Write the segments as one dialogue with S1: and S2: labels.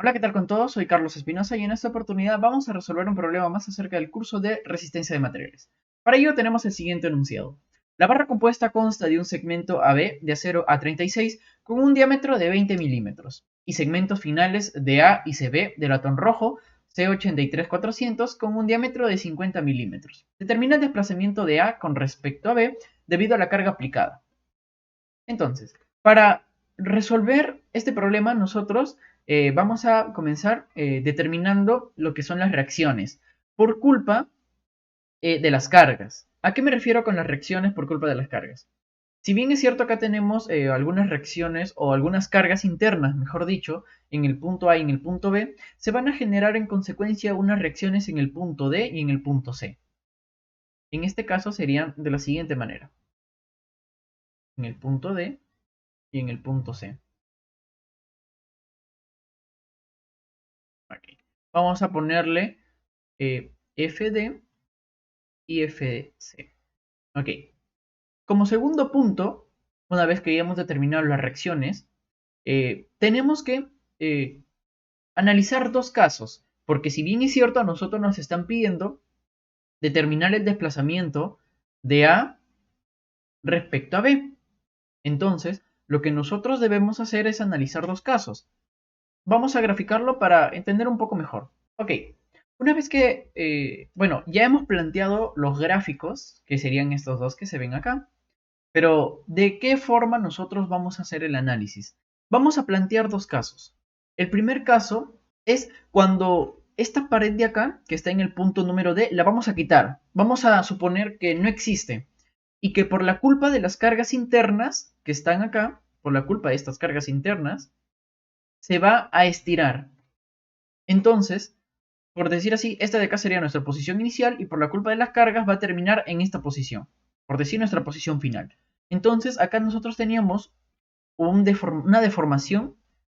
S1: Hola, ¿qué tal con todos? Soy Carlos Espinosa y en esta oportunidad vamos a resolver un problema más acerca del curso de resistencia de materiales. Para ello tenemos el siguiente enunciado. La barra compuesta consta de un segmento AB de acero A36 con un diámetro de 20 milímetros y segmentos finales de A y CB de latón rojo C83400 con un diámetro de 50 milímetros. Determina el desplazamiento de A con respecto a B debido a la carga aplicada. Entonces, para resolver este problema, nosotros vamos a comenzar determinando lo que son las reacciones por culpa de las cargas. ¿A qué me refiero con las reacciones por culpa de las cargas? Si bien es cierto, acá tenemos algunas reacciones o algunas cargas internas, mejor dicho, en el punto A y en el punto B, se van a generar en consecuencia unas reacciones en el punto D y en el punto C. En este caso serían de la siguiente manera. En el punto D y en el punto C. Aquí. Vamos a ponerle FD y FC. Ok. Como segundo punto, una vez que ya hemos determinado las reacciones, tenemos que analizar dos casos. Porque si bien es cierto, a nosotros nos están pidiendo determinar el desplazamiento de A respecto a B. Entonces, lo que nosotros debemos hacer es analizar dos casos. Vamos a graficarlo para entender un poco mejor. Ok, una vez que, bueno, ya hemos planteado los gráficos, que serían estos dos que se ven acá, pero ¿de qué forma nosotros vamos a hacer el análisis? Vamos a plantear dos casos. El primer caso es cuando esta pared de acá, que está en el punto número D, la vamos a quitar. Vamos a suponer que no existe y que por la culpa de las cargas internas que están acá, por la culpa de estas cargas internas, se va a estirar. Entonces, por decir así, esta de acá sería nuestra posición inicial y por la culpa de las cargas va a terminar en esta posición. Por decir nuestra posición final. Entonces, acá nosotros teníamos una deformación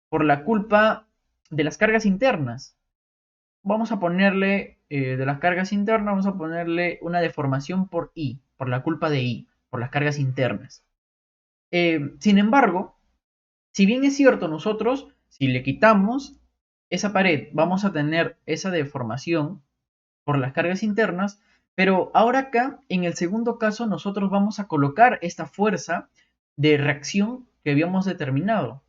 S1: por la culpa de las cargas internas. Vamos a ponerle, de las cargas internas, vamos a ponerle una deformación por I, por la culpa de I, por las cargas internas. Sin embargo, si bien es cierto, nosotros, si le quitamos esa pared, vamos a tener esa deformación por las cargas internas, pero ahora acá, en el segundo caso, nosotros vamos a colocar esta fuerza de reacción que habíamos determinado.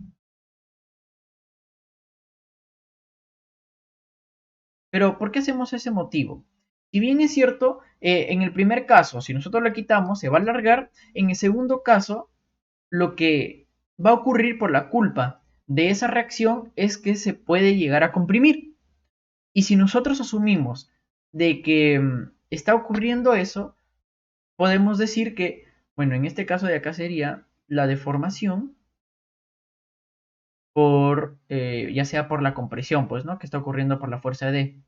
S1: Pero, ¿por qué hacemos ese motivo? Si bien es cierto, en el primer caso, si nosotros le quitamos, se va a alargar. En el segundo caso, lo que va a ocurrir por la culpa de esa reacción es que se puede llegar a comprimir. Y si nosotros asumimos de que está ocurriendo eso, podemos decir que, bueno, en este caso de acá sería la deformación por, ya sea por la compresión, pues, ¿no? Que está ocurriendo por la fuerza D.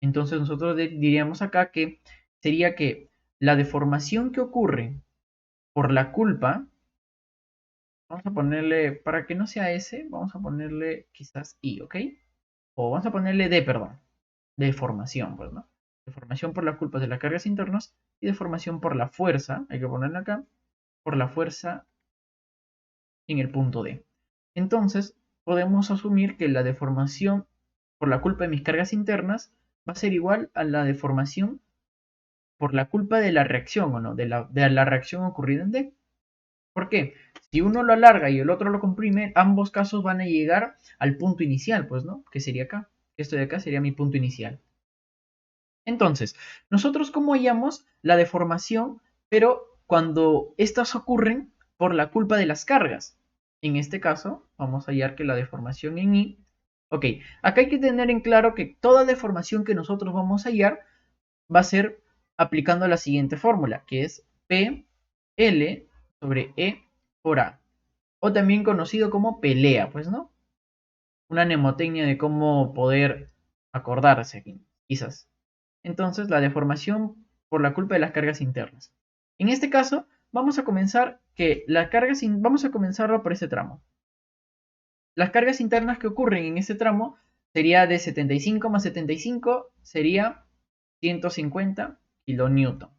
S1: Entonces nosotros diríamos acá que sería que la deformación que ocurre por la culpa, vamos a ponerle, para que no sea S, vamos a ponerle quizás I, ¿ok? O vamos a ponerle D, perdón, deformación, pues, ¿no? Deformación por la culpa de las cargas internas y deformación por la fuerza, hay que ponerle acá, por la fuerza en el punto D. Entonces, podemos asumir que la deformación por la culpa de mis cargas internas va a ser igual a la deformación por la culpa de la reacción, ¿o no? De la reacción ocurrida en D. ¿Por qué? Si uno lo alarga y el otro lo comprime, ambos casos van a llegar al punto inicial, pues, ¿no? Que sería acá. Esto de acá sería mi punto inicial. Entonces, nosotros cómo hallamos la deformación, pero cuando estas ocurren por la culpa de las cargas. En este caso, vamos a hallar que la deformación en I. Ok, acá hay que tener en claro que toda deformación que nosotros vamos a hallar va a ser aplicando la siguiente fórmula, que es PL sobre E por A. O también conocido como pelea, pues, ¿no? Una mnemotecnia de cómo poder acordarse aquí, quizás. Entonces, la deformación por la culpa de las cargas internas. En este caso, vamos a comenzar que las cargas, vamos a comenzarlo por este tramo. Las cargas internas que ocurren en este tramo sería de 75 más 75, sería 150 kilonewton.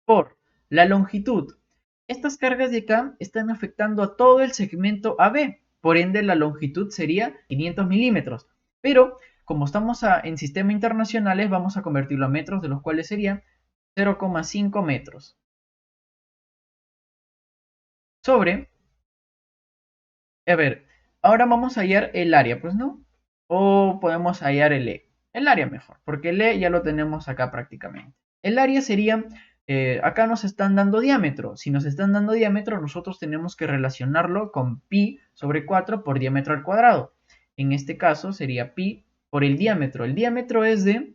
S1: Por la longitud. Estas cargas de acá están afectando a todo el segmento AB. Por ende, la longitud sería 500 milímetros. Pero como estamos en sistemas internacionales, vamos a convertirlo a metros, de los cuales serían 0,5 metros. Sobre, a ver, ahora vamos a hallar el área, pues no. O podemos hallar el E. El área mejor, porque el E ya lo tenemos acá prácticamente. El área sería, acá nos están dando diámetro. Si nos están dando diámetro, nosotros tenemos que relacionarlo con pi sobre 4 por diámetro al cuadrado. En este caso sería pi por el diámetro. El diámetro es de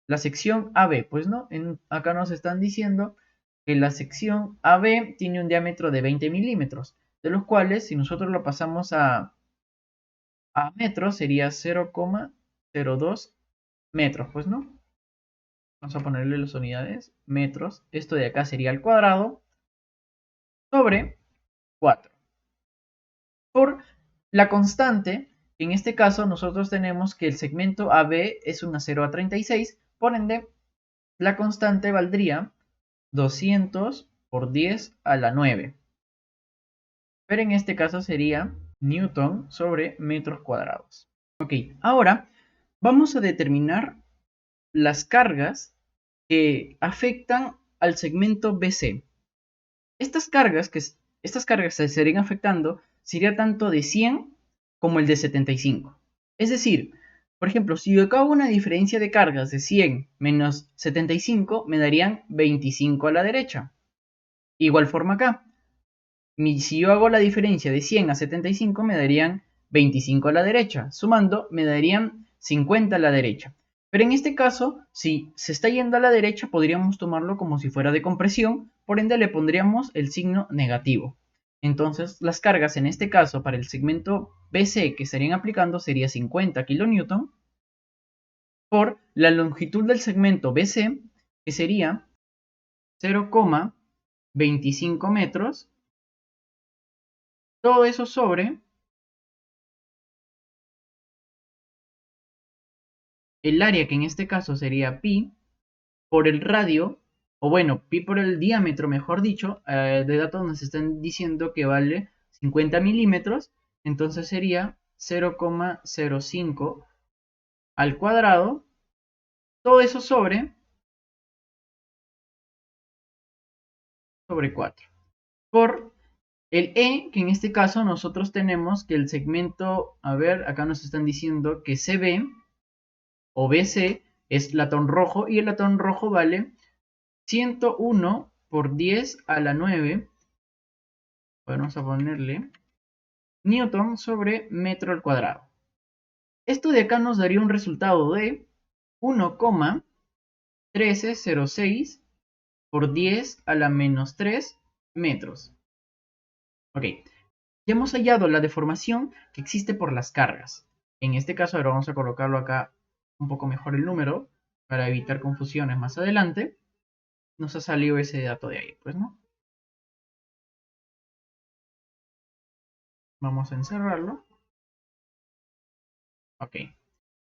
S1: la sección AB, pues no. Acá nos están diciendo que la sección AB tiene un diámetro de 20 milímetros, de los cuales si nosotros lo pasamos a metros sería 0,02 metros, pues no. Vamos a ponerle las unidades, metros. Esto de acá sería al cuadrado sobre 4. Por la constante, en este caso nosotros tenemos que el segmento AB es una 0 a 36, por ende la constante valdría 200 por 10 a la 9. Pero en este caso sería Newton sobre metros cuadrados. Ok, ahora vamos a determinar las cargas que afectan al segmento BC. Estas cargas que se estarían afectando sería tanto de 100 como el de 75. Es decir, por ejemplo, si yo hago una diferencia de cargas de 100 menos 75, me darían 25 a la derecha. Igual forma acá. Si yo hago la diferencia de 100 a 75, me darían 25 a la derecha. Sumando, me darían 50 a la derecha. Pero en este caso, si se está yendo a la derecha, podríamos tomarlo como si fuera de compresión, por ende le pondríamos el signo negativo. Entonces, las cargas en este caso para el segmento BC que estarían aplicando sería 50 kN por la longitud del segmento BC, que sería 0,25 metros. Todo eso sobre el área, que en este caso sería pi, por el radio, o bueno, pi por el diámetro, mejor dicho, de datos nos están diciendo que vale 50 milímetros, entonces sería 0,05 al cuadrado, todo eso sobre 4. Por el E, que en este caso nosotros tenemos que el segmento, a ver, acá nos están diciendo que CB o BC es latón rojo y el latón rojo vale 101 por 10 a la 9. Vamos a ponerle Newton sobre metro al cuadrado. Esto de acá nos daría un resultado de 1,1306 por 10 a la menos 3 metros. Ok, ya hemos hallado la deformación que existe por las cargas. En este caso ahora vamos a colocarlo acá un poco mejor el número para evitar confusiones más adelante. Nos ha salido ese dato de ahí, pues, ¿no? Vamos a encerrarlo. Ok.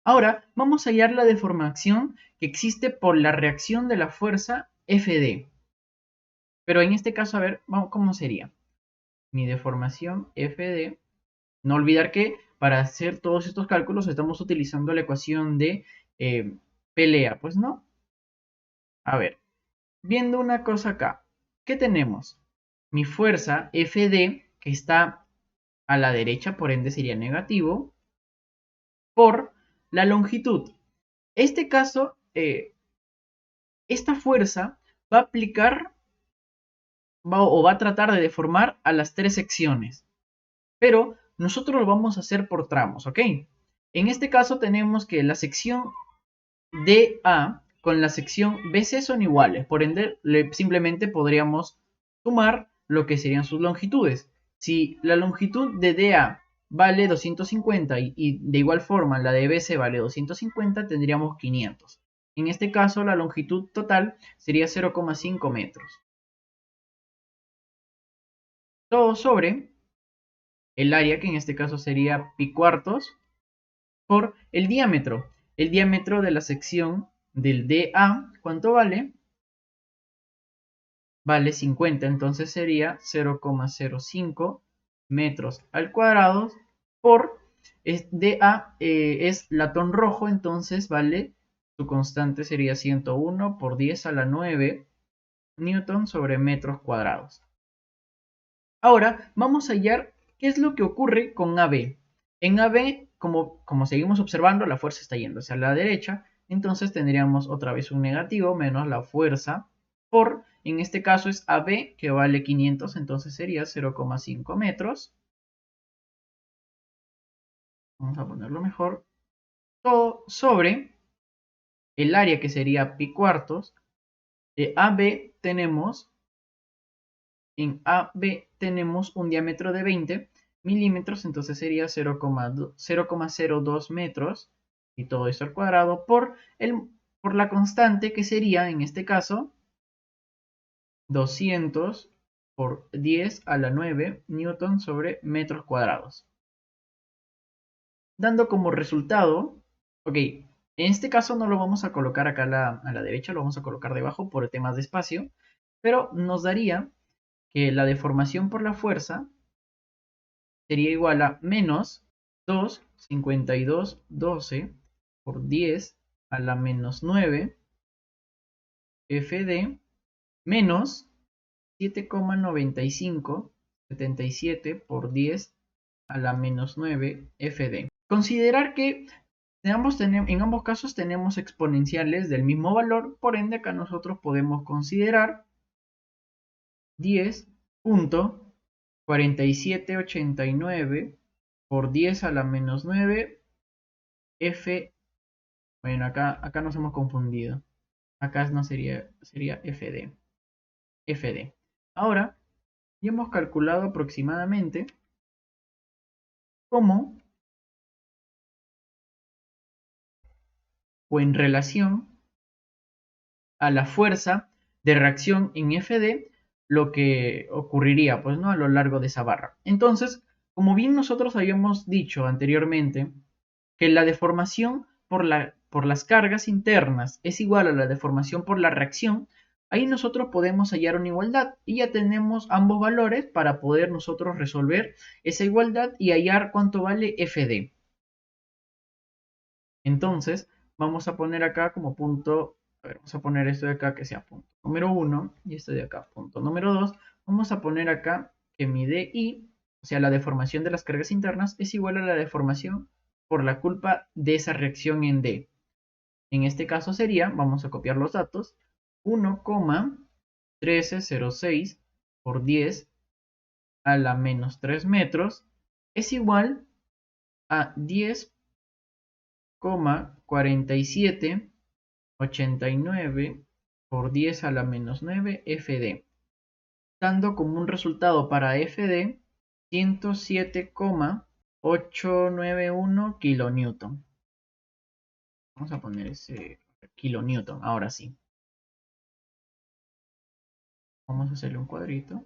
S1: Ahora vamos a hallar la deformación que existe por la reacción de la fuerza FD. Pero en este caso, a ver, ¿cómo sería? Mi deformación FD. No olvidar que para hacer todos estos cálculos estamos utilizando la ecuación de pelea, pues no. A ver, viendo una cosa acá. ¿Qué tenemos? Mi fuerza FD, que está a la derecha, por ende sería negativo, por la longitud. Este caso, esta fuerza va a aplicar va a tratar de deformar a las tres secciones. Pero nosotros lo vamos a hacer por tramos, ¿ok? En este caso tenemos que la sección DA con la sección BC son iguales. Por ende, simplemente podríamos sumar lo que serían sus longitudes. Si la longitud de DA vale 250 y de igual forma la de BC vale 250, tendríamos 500. En este caso, la longitud total sería 0,5 metros. Todo sobre el área, que en este caso sería pi cuartos, por el diámetro. El diámetro de la sección del DA, ¿cuánto vale? Vale 50, entonces sería 0,05 metros al cuadrado por DA es latón rojo, entonces vale, su constante sería 101 por 10 a la 9 newton sobre metros cuadrados. Ahora vamos a hallar qué es lo que ocurre con AB. En AB, como seguimos observando, la fuerza está yendo hacia la derecha, entonces tendríamos otra vez un negativo menos la fuerza por, en este caso es AB, que vale 500, entonces sería 0,5 metros. Vamos a ponerlo mejor. Todo sobre el área que sería pi cuartos. De AB tenemos, en AB tenemos un diámetro de 20 milímetros, entonces sería 0,02 metros, y todo esto al cuadrado, por la constante que sería, en este caso, 200 por 10 a la 9 newton sobre metros cuadrados. Dando como resultado, ok, en este caso no lo vamos a colocar acá a la derecha, lo vamos a colocar debajo por temas de espacio, pero nos daría que la deformación por la fuerza sería igual a menos 2,5212 por 10 a la menos 9 FD menos 7,9577 por 10 a la menos 9 FD. Considerar que en ambos casos tenemos exponenciales del mismo valor, por ende acá nosotros podemos considerar 10.4789 por 10 a la menos 9 F. Bueno, acá nos hemos confundido. Acá no sería FD. FD. Ahora, ya hemos calculado aproximadamente cómo o en relación a la fuerza de reacción en FD lo que ocurriría, pues, ¿no? A lo largo de esa barra. Entonces, como bien nosotros habíamos dicho anteriormente, que la deformación por las cargas internas es igual a la deformación por la reacción, ahí nosotros podemos hallar una igualdad y ya tenemos ambos valores para poder nosotros resolver esa igualdad y hallar cuánto vale FD. Entonces, vamos a poner acá como punto, a ver, vamos a poner esto de acá que sea punto número 1 y esto de acá punto número 2. Vamos a poner acá que mi DI, o sea, la deformación de las cargas internas, es igual a la deformación por la culpa de esa reacción en D. En este caso sería, vamos a copiar los datos, 1,1306 por 10 a la menos 3 metros es igual a 10,4789 por 10 a la menos 9 FD, dando como un resultado para FD 107,891 kilonewton. Vamos a poner ese kilonewton, ahora sí. Vamos a hacerle un cuadrito.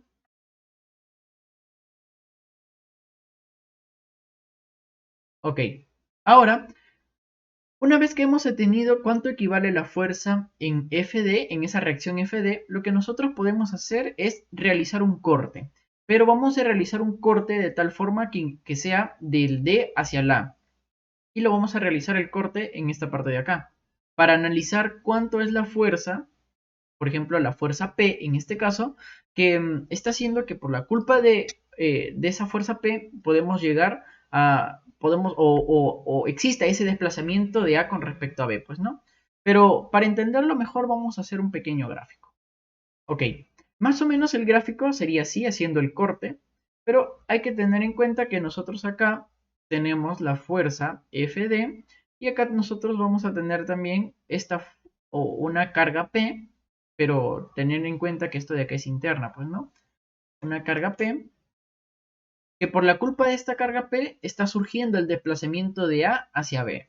S1: Ok, ahora, una vez que hemos detenido cuánto equivale la fuerza en FD, en esa reacción FD, lo que nosotros podemos hacer es realizar un corte. Pero vamos a realizar un corte de tal forma que sea del D hacia el A. Y lo vamos a realizar el corte en esta parte de acá. Para analizar cuánto es la fuerza, por ejemplo, la fuerza P en este caso, que está haciendo que por la culpa de esa fuerza P podemos llegar a, o exista ese desplazamiento de A con respecto a B, pues, ¿no? Pero para entenderlo mejor vamos a hacer un pequeño gráfico. Ok, más o menos el gráfico sería así, haciendo el corte, pero hay que tener en cuenta que nosotros acá tenemos la fuerza FD y acá nosotros vamos a tener también una carga P, pero tener en cuenta que esto de acá es interna, pues, ¿no? Una carga P, que por la culpa de esta carga P está surgiendo el desplazamiento de A hacia B.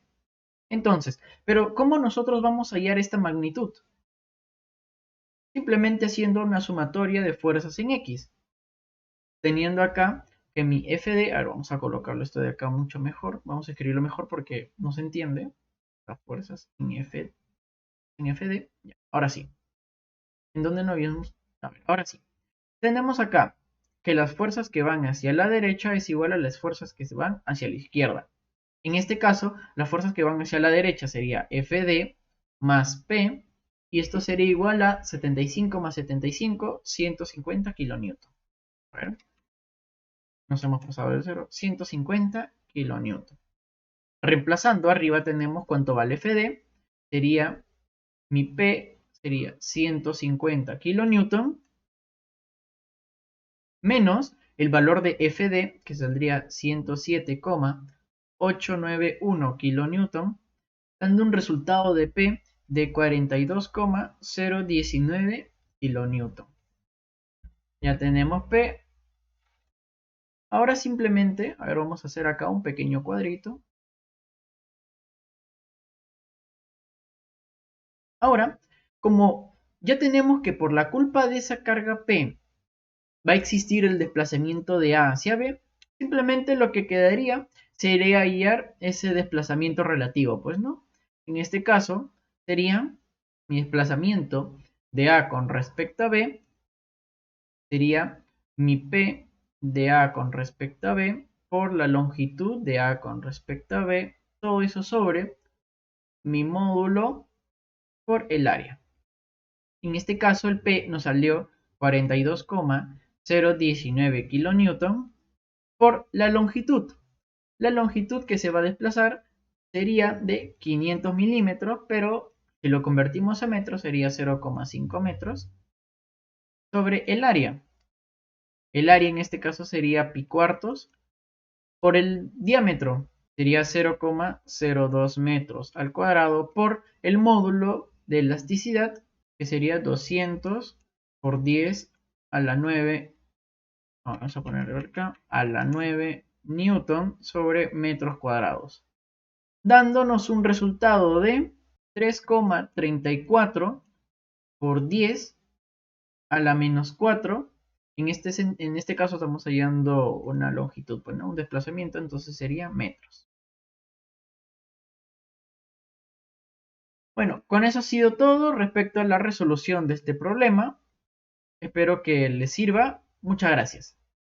S1: Entonces, pero ¿cómo nosotros vamos a hallar esta magnitud? Simplemente haciendo una sumatoria de fuerzas en X. Teniendo acá que mi FD, a ver, vamos a colocarlo esto de acá mucho mejor, vamos a escribirlo mejor porque no se entiende, las fuerzas en FD, ya, ahora sí, en donde no habíamos, a ver, ahora sí, tenemos acá que las fuerzas que van hacia la derecha es igual a las fuerzas que se van hacia la izquierda, En este caso, las fuerzas que van hacia la derecha sería FD más P, y esto sería igual a 75 más 75, 150 kilonewton. A ver, nos hemos pasado del 0, 150 kilonewton. Reemplazando, arriba tenemos cuánto vale FD, sería mi P, sería 150 kilonewton, menos el valor de FD, que saldría 107,891 kilonewton, dando un resultado de P de 42,019 kilonewton. Ya tenemos P. Ahora simplemente, a ver, vamos a hacer acá un pequeño cuadrito. Ahora, como ya tenemos que por la culpa de esa carga P va a existir el desplazamiento de A hacia B, simplemente lo que quedaría sería hallar ese desplazamiento relativo, pues no. En este caso sería mi desplazamiento de A con respecto a B, sería mi P de A con respecto a B por la longitud de A con respecto a B, todo eso sobre mi módulo por el área. En este caso el P nos salió 42,019 kilonewton por la longitud. La longitud que se va a desplazar sería de 500 milímetros, pero si lo convertimos a metros sería 0,5 metros sobre el área. El área en este caso sería pi cuartos por el diámetro, sería 0,02 metros al cuadrado por el módulo de elasticidad, que sería 200 por 10 a la 9, vamos a ponerlo acá, a la 9 newton sobre metros cuadrados, dándonos un resultado de 3,34 por 10 a la menos 4. En este caso estamos hallando una longitud, pues, ¿no? Un desplazamiento, entonces sería metros. Bueno, con eso ha sido todo respecto a la resolución de este problema. Espero que les sirva. Muchas gracias.